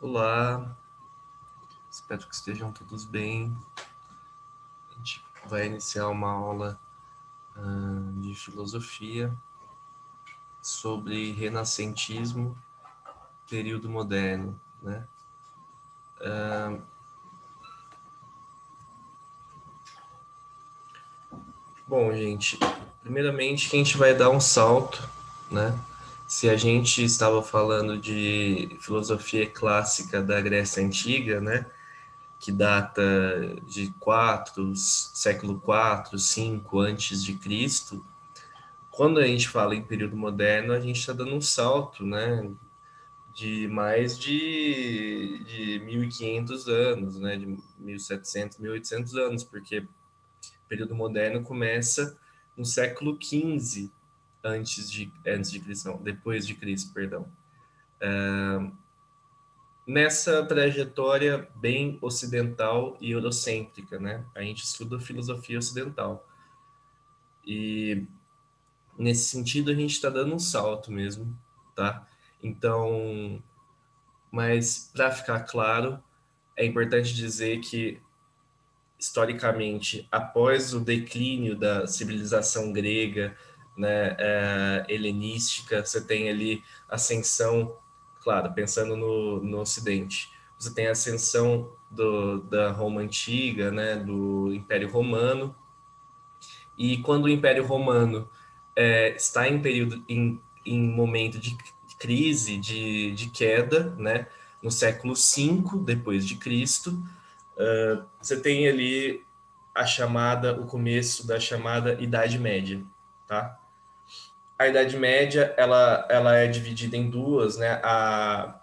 Olá, espero que estejam todos bem. A gente vai iniciar uma aula de filosofia sobre renascentismo, período moderno, né? Bom, gente, primeiramente que a gente vai dar um salto, né? Se a gente estava falando de filosofia clássica da Grécia Antiga, né? Que data de século 4, 5 antes de Cristo. Quando a gente fala em período moderno, a gente está dando um salto, né, de mais de 1.500 anos, né, de 1.700, 1.800 anos, porque o período moderno começa no século XV antes de Cristo, não, depois de Cristo, perdão. Nessa trajetória bem ocidental e eurocêntrica, né, a gente estuda filosofia ocidental. E nesse sentido a gente está dando um salto mesmo, tá? Então, mas para ficar claro, é importante dizer que historicamente, após o declínio da civilização grega, né, helenística, você tem ali ascensão, claro, pensando no Ocidente, você tem a ascensão da Roma antiga, né, do Império Romano, e quando o Império Romano está em período, em momento de crise, de queda, né? No século V depois de Cristo, você tem ali o começo da chamada Idade Média, tá? A Idade Média, ela é dividida em duas, né? A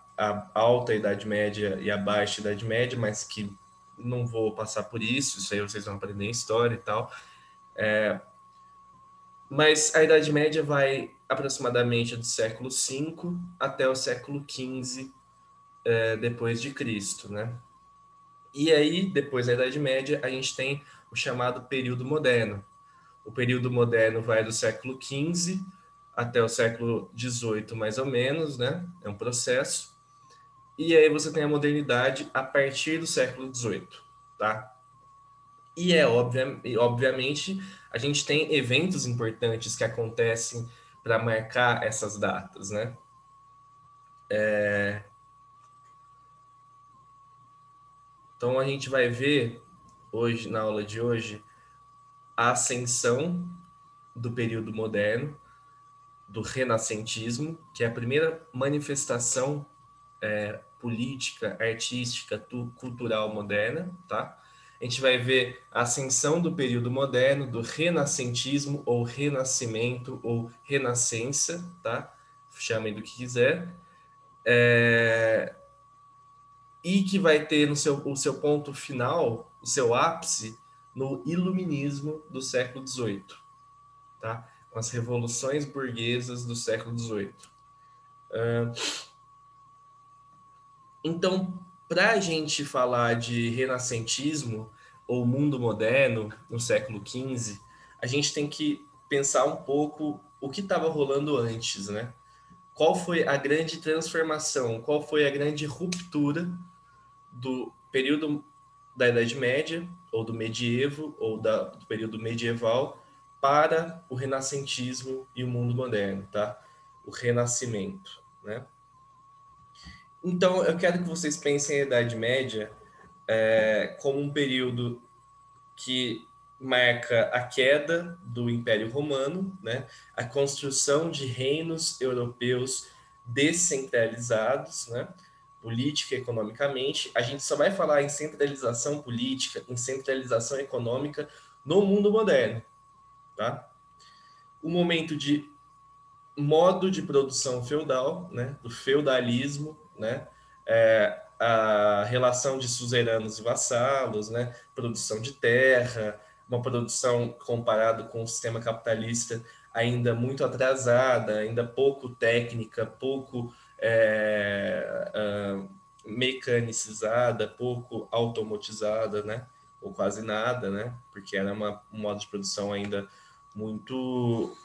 alta Idade Média e a baixa Idade Média, mas que não vou passar por isso aí vocês vão aprender em história e tal. Mas a Idade Média vai aproximadamente do século V até o século XV depois de Cristo, né? E aí, depois da Idade Média, a gente tem o chamado período moderno. O período moderno vai do século XV até o século XVIII, mais ou menos, né? É um processo. E aí você tem a modernidade a partir do século XVIII, tá? E obviamente, a gente tem eventos importantes que acontecem para marcar essas datas, né? Então a gente vai ver hoje, na aula de hoje, a ascensão do período moderno, do renascentismo, que é a primeira manifestação política, artística, cultural moderna, tá? A gente vai ver a ascensão do período moderno, do renascentismo, ou renascimento, ou renascença, tá? Chamem do que quiser. E que vai ter o seu ponto final, o seu ápice, no iluminismo do século XVIII, tá? Com as revoluções burguesas do século XVIII. Então, para a gente falar de renascentismo ou mundo moderno no século XV, a gente tem que pensar um pouco o que estava rolando antes, né? Qual foi a grande transformação, qual foi a grande ruptura do período da Idade Média, ou do medievo, ou do período medieval, para o renascentismo e o mundo moderno, tá? O renascimento, né? Então, eu quero que vocês pensem a Idade Média como um período que marca a queda do Império Romano, né? A construção de reinos europeus descentralizados, né? Política e economicamente. A gente só vai falar em centralização política, em centralização econômica no mundo moderno, tá? O momento de modo de produção feudal, né? Do feudalismo, né? A relação de suzeranos e vassalos, né? Produção de terra, uma produção comparado com o sistema capitalista ainda muito atrasada, ainda pouco técnica, pouco mecanicizada, pouco automatizada, né? Ou quase nada, né? Porque era um modo de produção ainda muito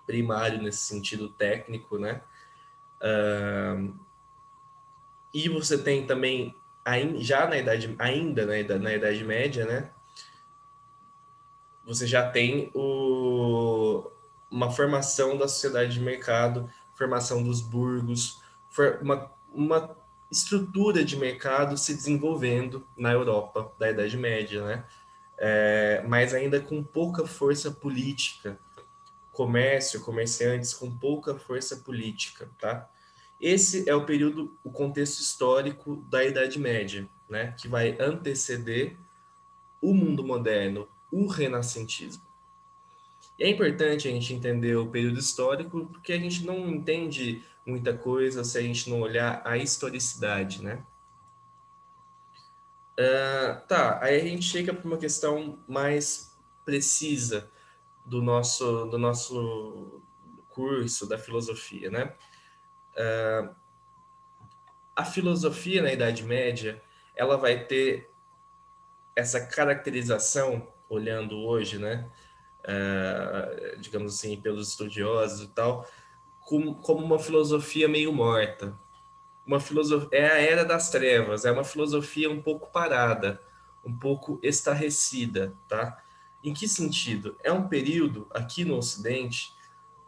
primário nesse sentido técnico, né? E você tem também, já na idade, ainda na Idade Média, né? Você já tem uma formação da sociedade de mercado, formação dos burgos, uma estrutura de mercado se desenvolvendo na Europa da Idade Média, né? Mas ainda com pouca força política, comerciantes com pouca força política, tá? Esse é o período, o contexto histórico da Idade Média, né? Que vai anteceder o mundo moderno, o renascentismo. E é importante a gente entender o período histórico, porque a gente não entende muita coisa se a gente não olhar a historicidade, né? Tá, aí a gente chega para uma questão mais precisa do nosso curso da filosofia, né? A filosofia na Idade Média, ela vai ter essa caracterização, olhando hoje, né? Digamos assim, pelos estudiosos e tal, como uma filosofia meio morta. É a era das trevas, é uma filosofia um pouco parada, um pouco estarrecida, tá? Em que sentido? É um período aqui no Ocidente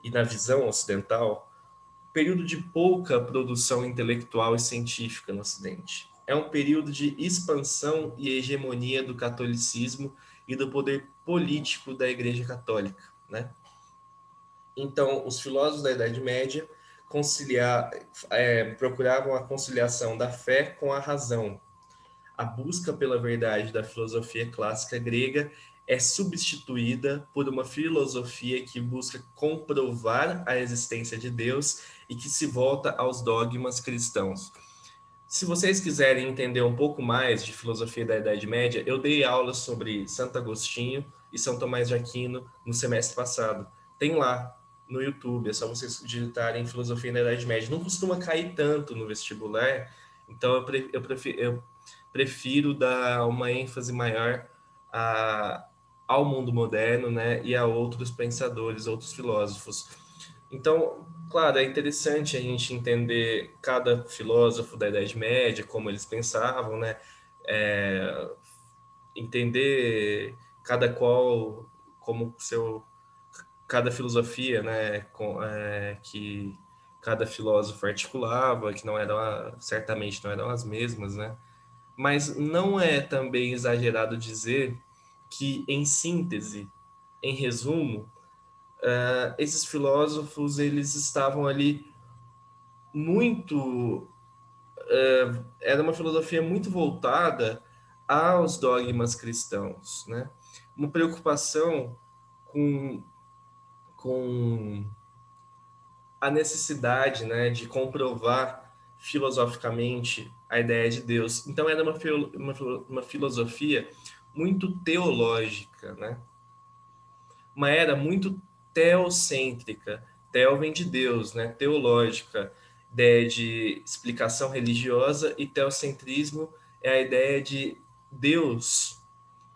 e na visão ocidental, período de pouca produção intelectual e científica no Ocidente. É um período de expansão e hegemonia do catolicismo e do poder político da Igreja Católica, né? Então, os filósofos da Idade Média procuravam a conciliação da fé com a razão. A busca pela verdade da filosofia clássica grega é substituída por uma filosofia que busca comprovar a existência de Deus e que se volta aos dogmas cristãos. Se vocês quiserem entender um pouco mais de filosofia da Idade Média, eu dei aulas sobre Santo Agostinho e São Tomás de Aquino no semestre passado. Tem lá no YouTube, é só vocês digitarem filosofia da Idade Média. Não costuma cair tanto no vestibular, então eu prefiro dar uma ênfase maior a, ao mundo moderno, né, e a outros pensadores, outros filósofos. Então, claro, é interessante a gente entender cada filósofo da Idade Média, como eles pensavam, né? É, entender cada qual, como cada filosofia, né? Que cada filósofo articulava, que não eram, certamente não eram as mesmas, né? Mas não é também exagerado dizer que, em síntese, em resumo, esses filósofos eles estavam ali muito era uma filosofia muito voltada aos dogmas cristãos, né? Uma preocupação com, com a necessidade, né, de comprovar filosoficamente a ideia de Deus. Então era uma filosofia muito teológica, né? Uma era muito teocêntrica. Teo vem de Deus, né? Teológica, ideia de explicação religiosa, e teocentrismo é a ideia de Deus,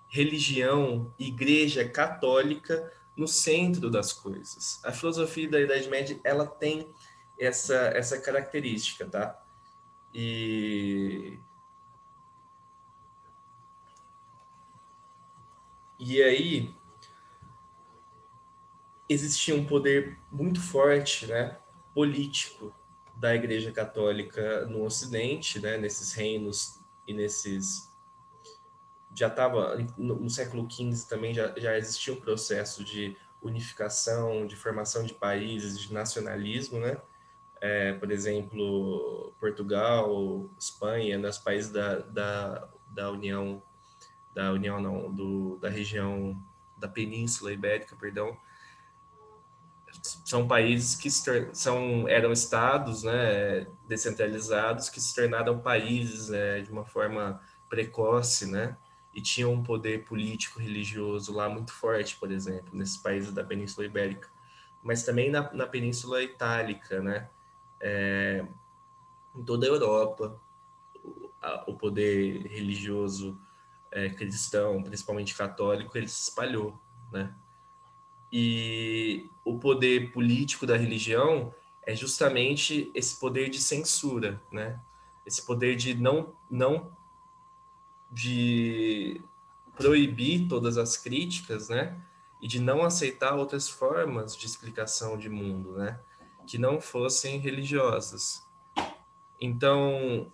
religião, igreja católica no centro das coisas. A filosofia da Idade Média, ela tem essa característica, tá? E, e aí existia um poder muito forte, né, político da Igreja Católica no Ocidente, né, nesses reinos e nesses já estava no século XV também já existia um processo de unificação, de formação de países, de nacionalismo, né? Por exemplo, Portugal, Espanha, nos países da União, não, da região da Península Ibérica, perdão, são países que eram estados, né, descentralizados que se tornaram países, né, de uma forma precoce, né, e tinham um poder político religioso lá muito forte, por exemplo, nesses países da Península Ibérica, mas também na Península Itálica, né, em toda a Europa, o poder religioso cristão, principalmente católico, ele se espalhou, né. E o poder político da religião é justamente esse poder de censura, né? esse poder de não de proibir todas as críticas, né? E de não aceitar outras formas de explicação de mundo, né? Que não fossem religiosas. Então,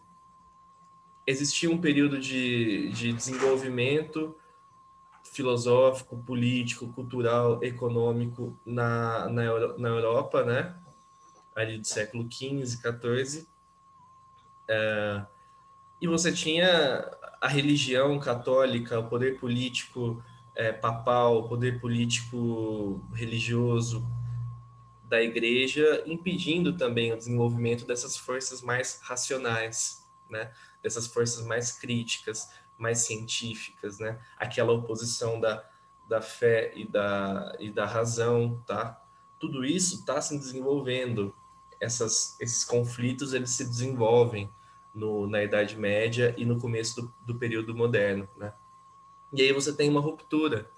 existia um período de desenvolvimento filosófico, político, cultural, econômico na Europa, né? Ali do século XV, XIV. E você tinha a religião católica, o poder político papal, o poder político religioso da igreja, impedindo também o desenvolvimento dessas forças mais racionais, né? Dessas forças mais críticas, mais científicas, né? Aquela oposição da fé e da razão, tá? Tudo isso está se desenvolvendo. Esses conflitos eles se desenvolvem na Idade Média e no começo do período moderno, né? E aí você tem uma ruptura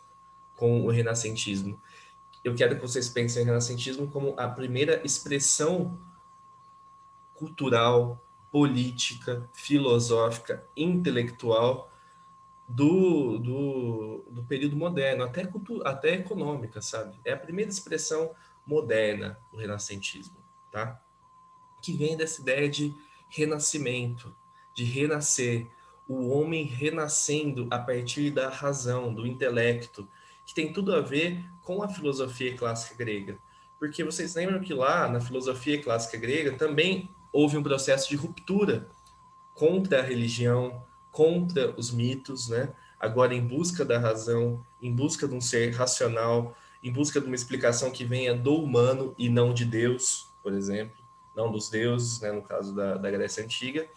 com o renascentismo. Eu quero que vocês pensem o renascentismo como a primeira expressão cultural, política, filosófica, intelectual do período moderno, até econômica, sabe? É a primeira expressão moderna do renascentismo, tá? Que vem dessa ideia de renascimento, de renascer, o homem renascendo a partir da razão, do intelecto, que tem tudo a ver com a filosofia clássica grega. Porque vocês lembram que lá, na filosofia clássica grega, também houve um processo de ruptura contra a religião, contra os mitos, né? Agora em busca da razão, em busca de um ser racional, em busca de uma explicação que venha do humano e não de Deus, por exemplo, não dos deuses, né? No caso da Grécia Antiga.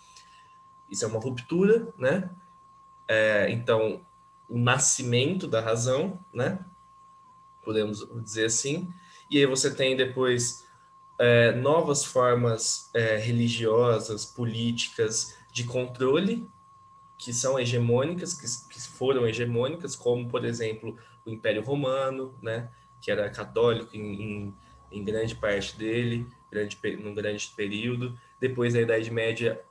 Isso é uma ruptura, né? Então, o nascimento da razão, né? Podemos dizer assim. E aí você tem depois novas formas religiosas, políticas de controle que são hegemônicas, que foram hegemônicas, como, por exemplo, o Império Romano, né, que era católico em grande parte dele, num grande período. Depois da Idade Média,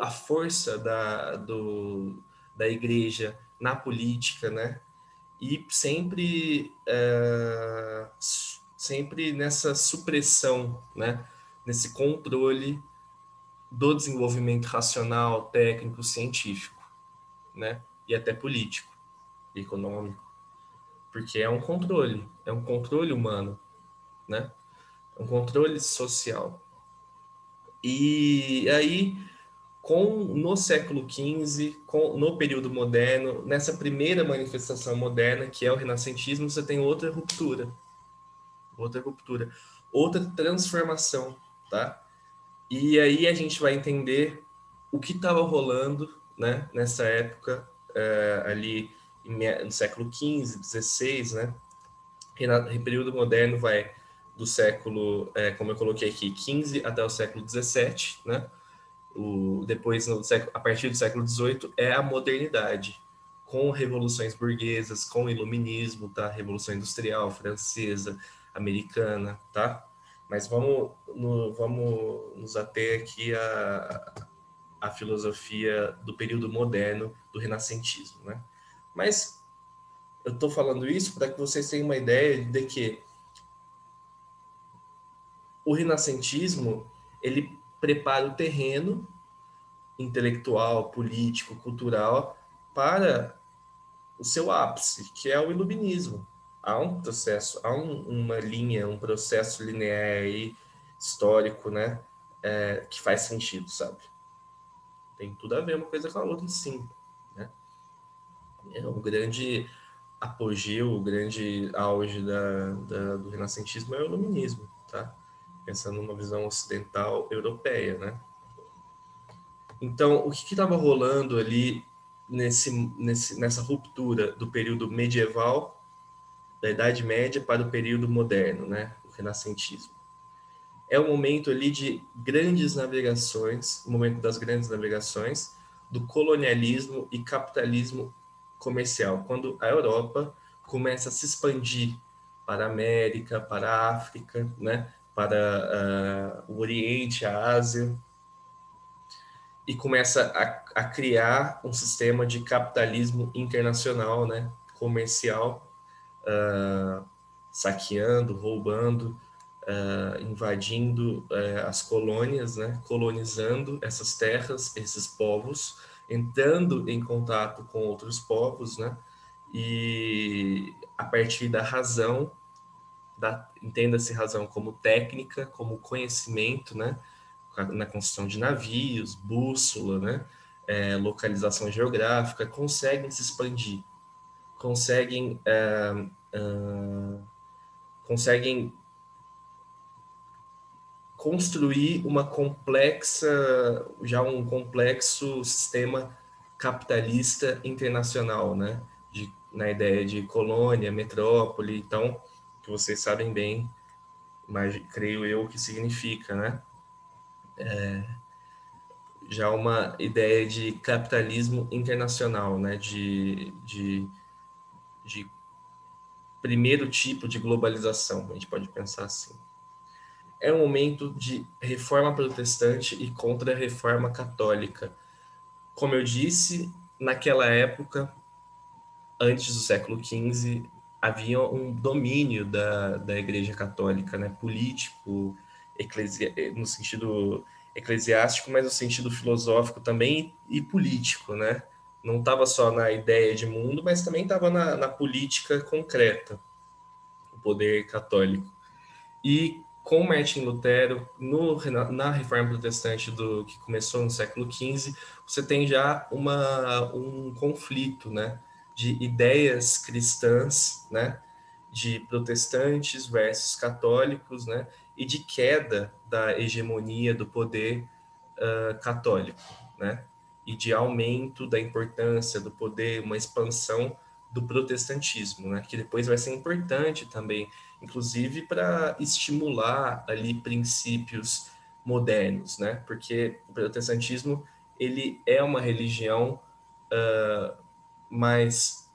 a força da igreja na política, né, e sempre nessa supressão, né, nesse controle do desenvolvimento racional, técnico, científico, né? E até político, econômico, porque é um controle humano, né? É um controle social. E aí, no século XV, no período moderno, nessa primeira manifestação moderna, que é o renascentismo, você tem outra ruptura, outra transformação, tá? E aí a gente vai entender o que estava rolando, né, nessa época, ali no século XV, XVI, né? O período moderno vai do século, como eu coloquei aqui, XV até o século XVII, né? Depois, a partir do século XVIII, é a modernidade, com revoluções burguesas, com o iluminismo, tá? Revolução Industrial, francesa, americana, tá? Mas vamos nos ater aqui à filosofia do período moderno, do renascentismo, né? Mas eu estou falando isso para que vocês tenham uma ideia de que o renascentismo ele prepara o terreno intelectual, político, cultural para o seu ápice, que é o iluminismo. Há um processo, uma linha, um processo linear aí, histórico, né, que faz sentido, sabe? Tem tudo a ver uma coisa com a outra, sim, né? É um grande apogeu, o grande auge do renascentismo é o iluminismo, tá? Pensando numa visão ocidental europeia, né? Então, o que estava rolando ali nessa ruptura do período medieval, da Idade Média, para o período moderno, né? O renascentismo. É o momento ali de grandes navegações, o momento das grandes navegações, do colonialismo e capitalismo comercial, quando a Europa começa a se expandir para a América, para a África, né? Para o Oriente, a Ásia. e começa a criar um sistema de capitalismo internacional, né, comercial, saqueando, roubando, invadindo as colônias, né, colonizando essas terras, esses povos, entrando em contato com outros povos, né, e a partir da razão, entenda-se razão como técnica, como conhecimento, né, na construção de navios, bússola, né, localização geográfica, conseguem se expandir, conseguem, conseguem construir um complexo sistema capitalista internacional, né, na ideia de colônia, metrópole, então, que vocês sabem bem, mas creio eu o que significa, né? Já uma ideia de capitalismo internacional, né? De primeiro tipo de globalização, a gente pode pensar assim. É um momento de reforma protestante e contra-reforma católica. Como eu disse, naquela época, antes do século XV, havia um domínio da Igreja Católica, né? Político, no sentido eclesiástico, mas no sentido filosófico também e político, né? Não estava só na ideia de mundo, mas também estava na política concreta, o poder católico. E com Martin Lutero, na Reforma Protestante que começou no século XV, você tem já um conflito, né, de ideias cristãs, né, de protestantes versus católicos, né, e de queda da hegemonia do poder católico, né, e de aumento da importância do poder, uma expansão do protestantismo, né, que depois vai ser importante também, inclusive para estimular ali princípios modernos, né, porque o protestantismo ele é uma religião mais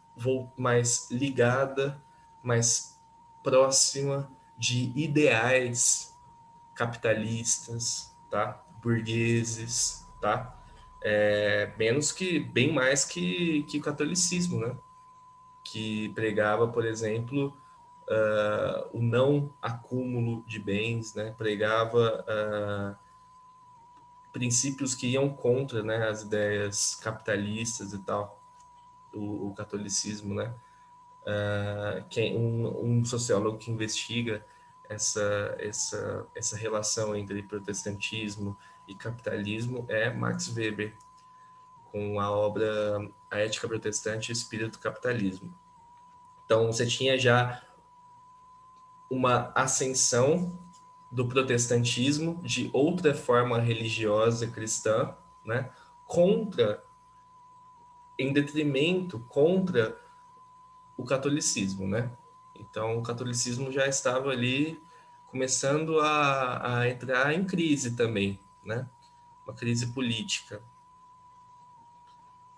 ligada, mais próxima de ideais capitalistas, tá? Burgueses, tá? Bem mais que o catolicismo, né? Que pregava, por exemplo, o não acúmulo de bens, né? Pregava princípios que iam contra, né, as ideias capitalistas e tal, o catolicismo, né? Um sociólogo que investiga essa relação entre protestantismo e capitalismo é Max Weber, com a obra A Ética Protestante e o Espírito do Capitalismo. Então, você tinha já uma ascensão do protestantismo, de outra forma religiosa cristã, né, em detrimento, contra o catolicismo, né? Então, o catolicismo já estava ali começando a entrar em crise também, né? Uma crise política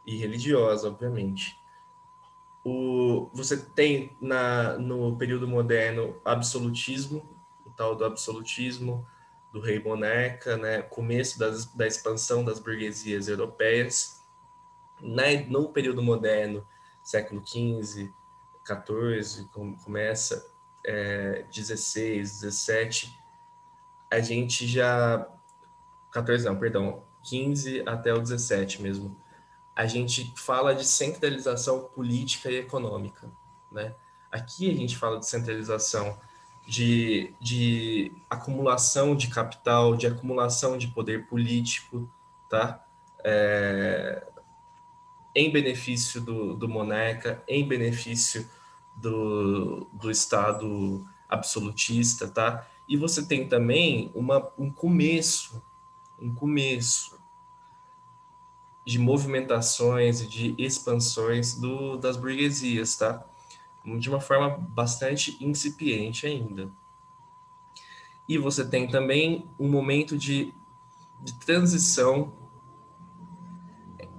e religiosa, obviamente. Você tem no período moderno absolutismo, o tal do absolutismo, do rei monarca, né? Começo da expansão das burguesias europeias. No período moderno, século XV, 14, começa 16, 17, a gente já 14 não, perdão, 15 até o 17 mesmo. A gente fala de centralização política e econômica, né? Aqui a gente fala de centralização de acumulação de capital, de acumulação de poder político, tá? Em benefício do monarca, em benefício do Estado absolutista, tá? E você tem também um começo de movimentações e de expansões das burguesias, tá? De uma forma bastante incipiente ainda. E você tem também um momento de transição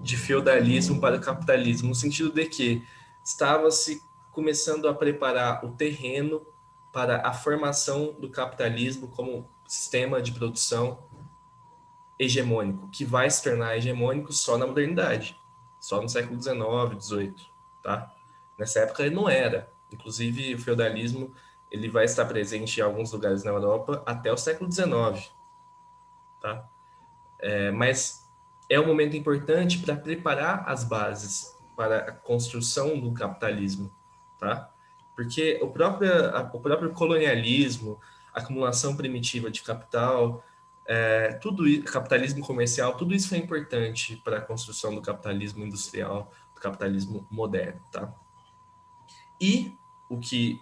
de feudalismo para o capitalismo, no sentido de que estava se começando a preparar o terreno para a formação do capitalismo como sistema de produção hegemônico, que vai se tornar hegemônico só na modernidade, só no século XIX, XVIII, tá? Nessa época ele não era. Inclusive, o feudalismo ele vai estar presente em alguns lugares na Europa até o século XIX, tá? Mas é um momento importante para preparar as bases para a construção do capitalismo, tá? Porque o próprio colonialismo, acumulação primitiva de capital, tudo isso, capitalismo comercial, tudo isso foi importante para a construção do capitalismo industrial, do capitalismo moderno, tá? E o que,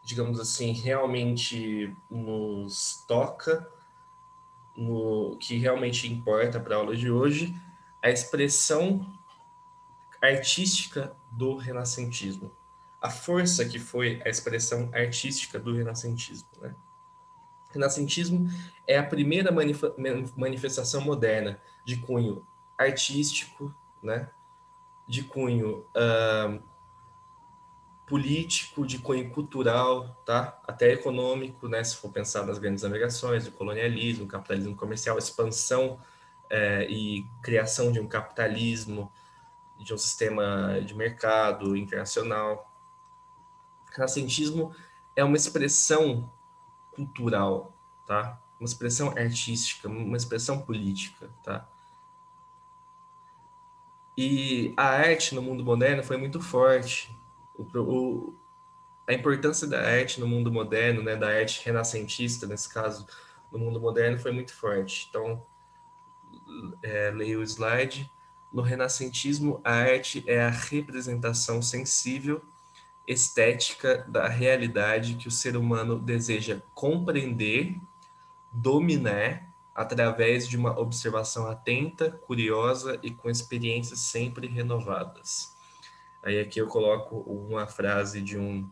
digamos assim, realmente nos toca, no que realmente importa para a aula de hoje, a expressão artística do renascentismo. A força que foi a expressão artística do renascentismo, né? O renascentismo é a primeira manifestação moderna de cunho artístico, né? De cunho político, de cunho cultural, tá? Até econômico, né? Se for pensar nas grandes navegações, o colonialismo, o capitalismo comercial, a expansão e criação de um capitalismo, de um sistema de mercado internacional. O renascentismo é uma expressão cultural, tá? Uma expressão artística, uma expressão política, tá? E a arte no mundo moderno foi muito forte. A importância da arte no mundo moderno, né, da arte renascentista, nesse caso, no mundo moderno, foi muito forte. Então, leia o slide. No renascentismo, a arte é a representação sensível, estética da realidade que o ser humano deseja compreender, dominar, através de uma observação atenta, curiosa e com experiências sempre renovadas. Aí aqui eu coloco uma frase de um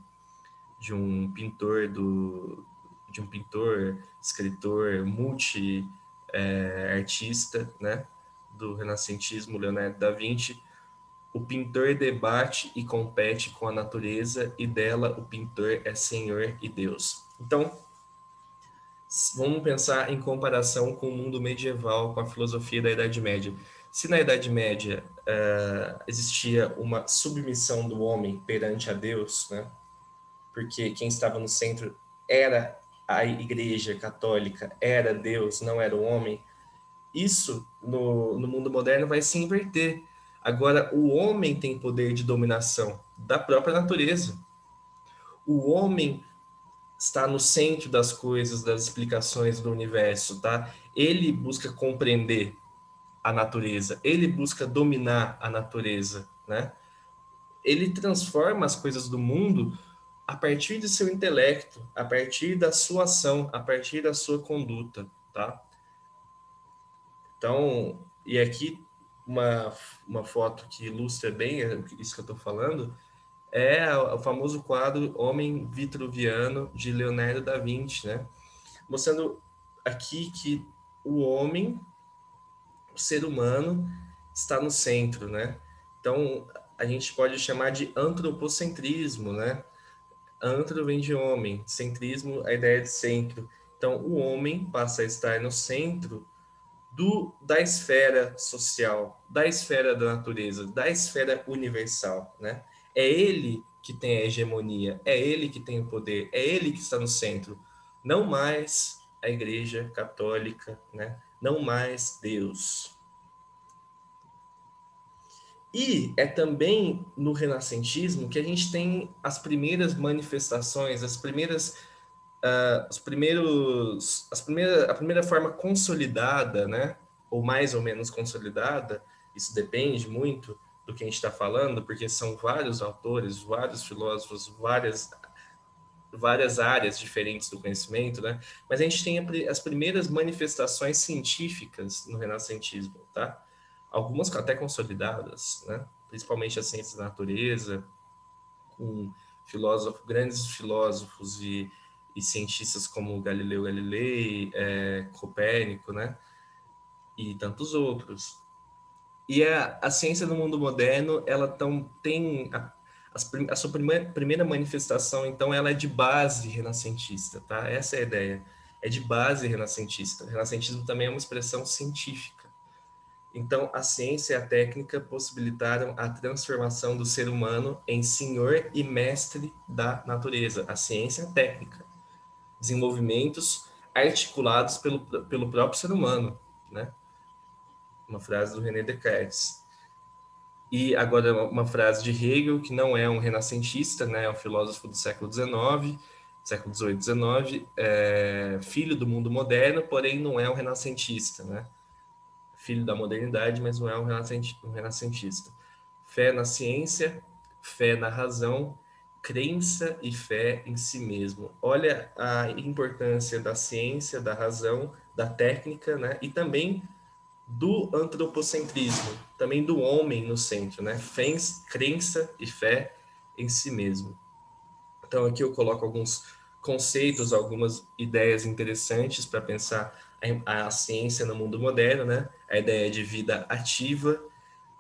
pintor de um pintor, escritor, multi artista, né, do renascentismo, Leonardo da Vinci. O pintor debate e compete com a natureza e dela o pintor é senhor e Deus. Então, vamos pensar em comparação com o mundo medieval, com a filosofia da Idade Média. Se na Idade Média existia uma submissão do homem perante a Deus, né? Porque quem estava no centro era a Igreja Católica, era Deus, não era o homem. Isso no mundo moderno vai se inverter. Agora, o homem tem poder de dominação da própria natureza. O homem está no centro das coisas, das explicações do universo, tá? Ele busca compreender a natureza, ele busca dominar a natureza, né? Ele transforma as coisas do mundo a partir de seu intelecto, a partir da sua ação, a partir da sua conduta, tá? Então, e aqui uma foto que ilustra bem isso que eu estou falando, é o famoso quadro Homem Vitruviano, de Leonardo da Vinci, né? Mostrando aqui que o homem, o ser humano, está no centro, né? Então, a gente pode chamar de antropocentrismo, né? Antro vem de homem, centrismo, a ideia de centro. Então, o homem passa a estar no centro da esfera social, da esfera da natureza, da esfera universal, né? É ele que tem a hegemonia, é ele que tem o poder, é ele que está no centro, não mais a Igreja Católica, né? Não mais Deus. E é também no renascentismo que a gente tem as primeiras manifestações, a primeira forma consolidada, né, ou mais ou menos consolidada, isso depende muito do que a gente está falando, porque são vários autores, vários filósofos, várias áreas diferentes do conhecimento, né? Mas a gente tem as primeiras manifestações científicas no renascentismo, tá? Algumas até consolidadas, né? Principalmente as ciências da natureza, com grandes filósofos e cientistas como Galileu Galilei, Copérnico, né? E tantos outros. E a ciência no mundo moderno, ela tem a sua primeira manifestação, então, ela é de base renascentista, tá? Essa é a ideia. é de base renascentista. O renascentismo também é uma expressão científica. Então, a ciência e a técnica possibilitaram a transformação do ser humano em senhor e mestre da natureza. A ciência e a técnica. Desenvolvimentos articulados pelo próprio ser humano, né? Uma frase do René Descartes. E agora uma frase de Hegel, que não é um renascentista, né? É um filósofo do século XIX, século XVIII, XIX, filho do mundo moderno, porém não é um renascentista, né? Filho da modernidade, mas não é um renascentista. Fé na ciência, fé na razão, crença e fé em si mesmo. Olha a importância da ciência, da razão, da técnica, né? E também do antropocentrismo, também do homem no centro, né? Crença e fé em si mesmo. Então aqui eu coloco alguns conceitos, algumas ideias interessantes para pensar a ciência no mundo moderno, né? A ideia de vida ativa,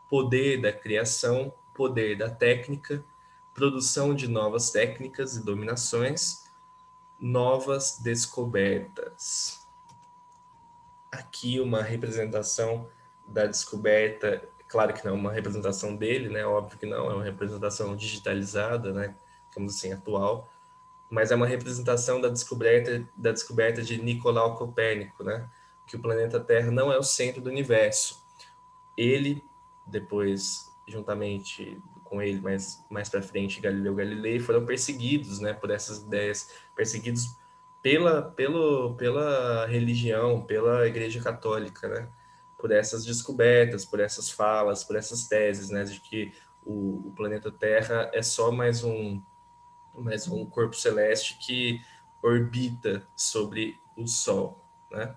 poder da criação, poder da técnica, produção de novas técnicas e dominações, novas descobertas. Aqui uma representação da descoberta, claro que não é uma representação dele, né? Óbvio que não, é uma representação digitalizada, né? Digamos assim, atual, mas é uma representação da descoberta de Nicolau Copérnico, né? Que o planeta Terra não é o centro do universo. Ele, depois, juntamente com ele, mais para frente, Galileu Galilei, foram perseguidos, né? Por essas ideias, perseguidos pela religião, pela Igreja Católica, né? Por essas descobertas, por essas falas, por essas teses, né? De que o planeta Terra é só mais um corpo celeste que orbita sobre o Sol, né?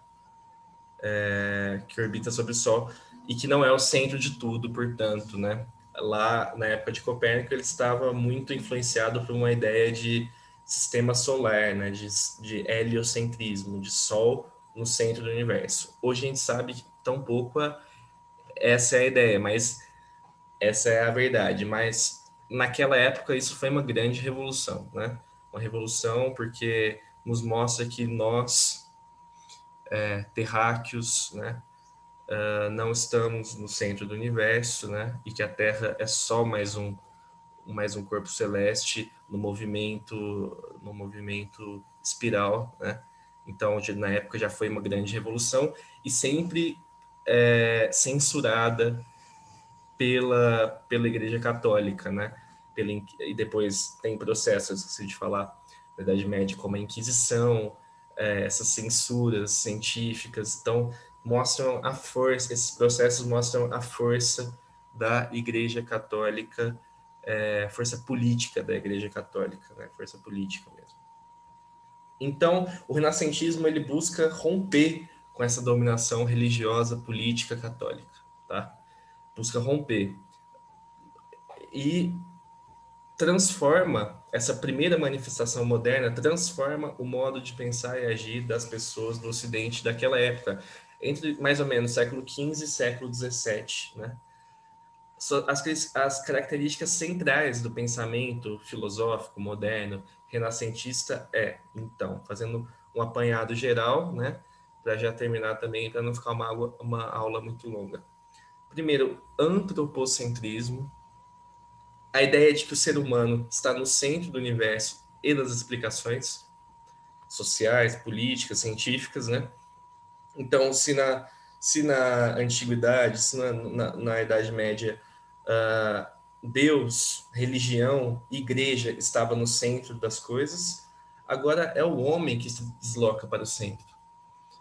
Que orbita sobre o Sol e que não é o centro de tudo, portanto, né? Lá na época de Copérnico ele estava muito influenciado por uma ideia de sistema solar, né? De heliocentrismo, de Sol no centro do universo. Hoje a gente sabe que tão pouco essa é a ideia, mas essa é a verdade. Mas naquela época isso foi uma grande revolução, né? Uma revolução porque nos mostra que nós, terráqueos, né, não estamos no centro do universo, né? E que a Terra é só mais um corpo celeste no movimento espiral, né? Então, na época já foi uma grande revolução e sempre censurada pela Igreja Católica, né? E depois tem processos, esqueci de falar, na Idade Média, como a Inquisição, essas censuras científicas, então mostram a força, esses processos mostram a força da Igreja Católica, força política da Igreja Católica, né? Força política mesmo. Então, o renascentismo ele busca romper com essa dominação religiosa, política católica, tá? Busca romper e transforma essa primeira manifestação moderna, transforma o modo de pensar e agir das pessoas do Ocidente daquela época, entre mais ou menos século XV e século XVII, né? As características centrais do pensamento filosófico moderno renascentista então, fazendo um apanhado geral, né, para já terminar também, para não ficar uma aula muito longa. Primeiro, antropocentrismo, a ideia de que o ser humano está no centro do universo e das explicações sociais, políticas, científicas, né? Então, se na antiguidade, se na Idade Média, Deus, religião, igreja estava no centro das coisas, agora é o homem que se desloca para o centro.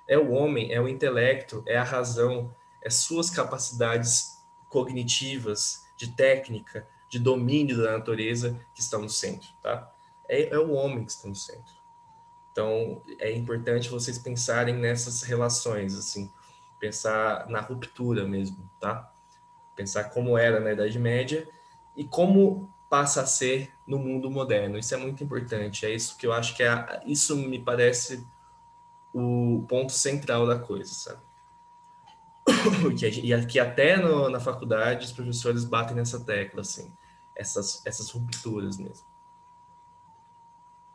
É o homem, é o intelecto, é a razão, é suas capacidades cognitivas, de técnica, de domínio da natureza que estão no centro, tá? É o homem que está no centro. Então, é importante vocês pensarem nessas relações, assim, pensar na ruptura mesmo, tá? Pensar como era na Idade Média e como passa a ser no mundo moderno. Isso é muito importante. É isso que eu acho que isso me parece o ponto central da coisa, sabe? E aqui até na faculdade os professores batem nessa tecla, assim, essas rupturas mesmo.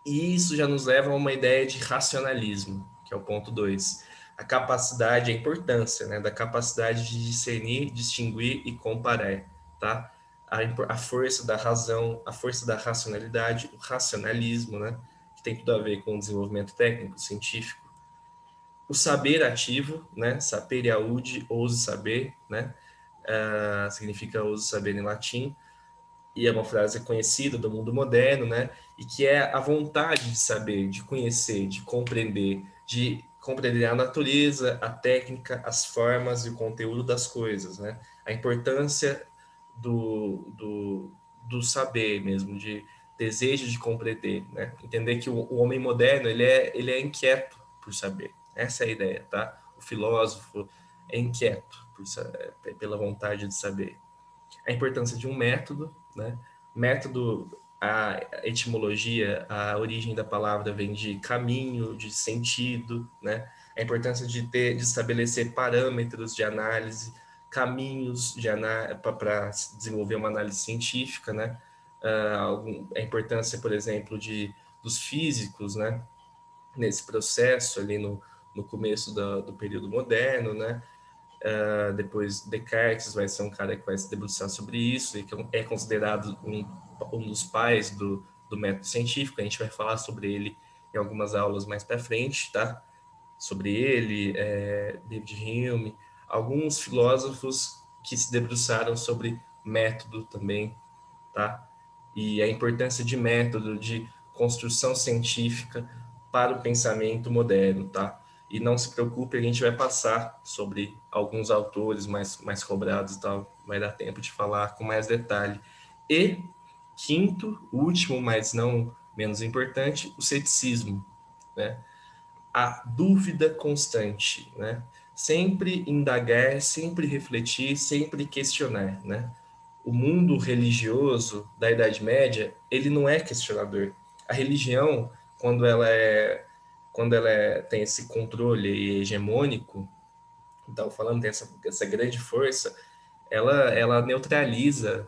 E isso já nos leva a uma ideia de racionalismo. que é o ponto 2. A capacidade, a importância, né, da capacidade de discernir, distinguir e comparar, tá? A força da razão, a força da racionalidade, o racionalismo, né, que tem tudo a ver com o desenvolvimento técnico, científico. O saber ativo, né, sapere aude, ouse saber, né, significa ouse saber em latim, e é uma frase conhecida do mundo moderno, né? E que é a vontade de saber, de conhecer, de compreender a natureza, a técnica, as formas e o conteúdo das coisas, né? A importância do saber mesmo, de desejo de compreender, né? Entender que o homem moderno, ele é inquieto por saber. Essa é a ideia, tá? O filósofo é inquieto pela vontade de saber. A importância de um método, né? Método, a etimologia, a origem da palavra vem de caminho, de sentido, né? A importância de estabelecer parâmetros de análise, caminhos de para desenvolver uma análise científica, né? A importância, por exemplo, dos físicos, né? Nesse processo ali no começo do período moderno, né? Depois Descartes vai ser um cara que vai se debruçar sobre isso e que é considerado um dos pais do método científico. A gente vai falar sobre ele em algumas aulas mais para frente, tá? Sobre ele, David Hume, alguns filósofos que se debruçaram sobre método também, tá? E a importância de método, de construção científica para o pensamento moderno, tá? E não se preocupe, a gente vai passar sobre alguns autores mais cobrados e tal, vai dar tempo de falar com mais detalhe. E, quinto, último, mas não menos importante, o ceticismo, né? A dúvida constante, né? Sempre indagar, sempre refletir, sempre questionar, né? O mundo religioso da Idade Média, ele não é questionador. A religião, tem esse controle hegemônico, então falando tem essa grande força, ela neutraliza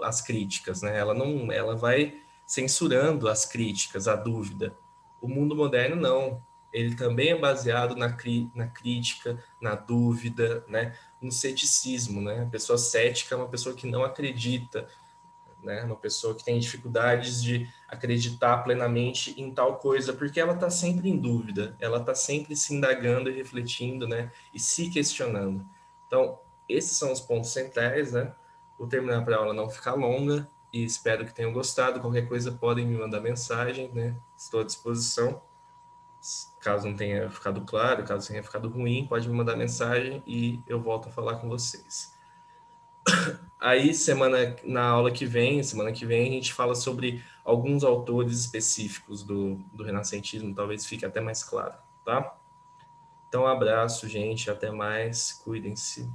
as críticas, né? Ela vai censurando as críticas, a dúvida. O mundo moderno não. Ele também é baseado na crítica, na dúvida, né? No ceticismo, né? A pessoa cética é uma pessoa que não acredita, né? Uma pessoa que tem dificuldades de acreditar plenamente em tal coisa, porque ela está sempre em dúvida, ela está sempre se indagando e refletindo, né? E se questionando. Então, esses são os pontos centrais, né? Vou terminar para a aula não ficar longa e espero que tenham gostado. Qualquer coisa podem me mandar mensagem, né? Estou à disposição. Caso não tenha ficado claro, caso tenha ficado ruim, pode me mandar mensagem e eu volto a falar com vocês. Aí, na aula que vem, semana que vem, a gente fala sobre alguns autores específicos do renascentismo, talvez fique até mais claro, tá? Então, um abraço, gente, até mais, cuidem-se.